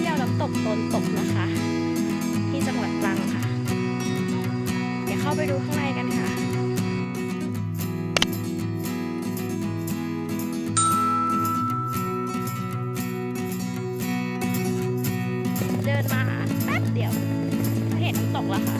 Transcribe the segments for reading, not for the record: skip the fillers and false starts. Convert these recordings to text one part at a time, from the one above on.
ที่ยวน้ำตกโตนตกนะคะที่จังหวัดตรังค่ะเดี๋ยวเข้าไปดูข้างในกันค่ะเดินมาแป๊บเดียวก็เห็นน้ำตกแล้วค่ะ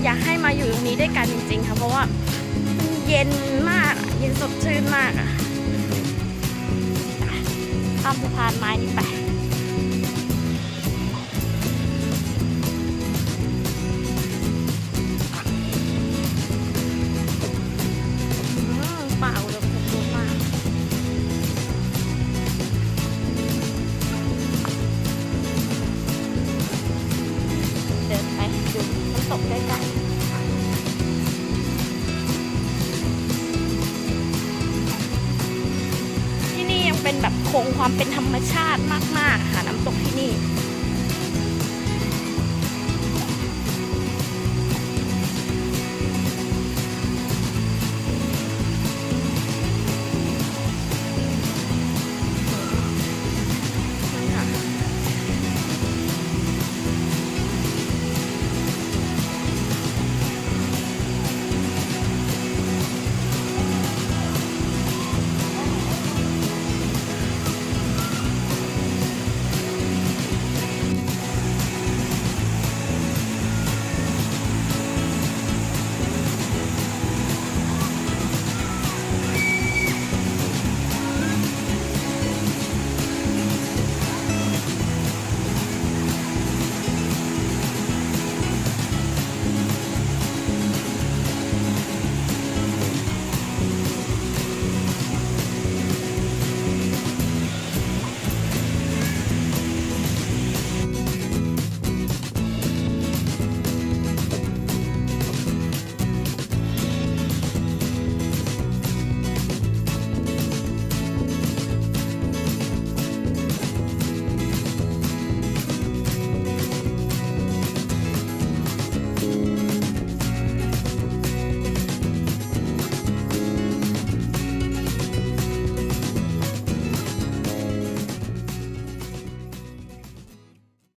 อยากให้มาอยู่ตรงนี้ด้วยกันจริงๆค่ะเพราะว่าเย็นมากเย็นสดชื่นมากอะข้ามสะพานไม้นี้ไปป่าอุดมสมบูรณ์มากเดินไปดูน้ำตกใกล้ๆที่นี่ยังเป็นแบบคงความเป็นธรรมชาติมากๆค่ะน้ำตกที่นี่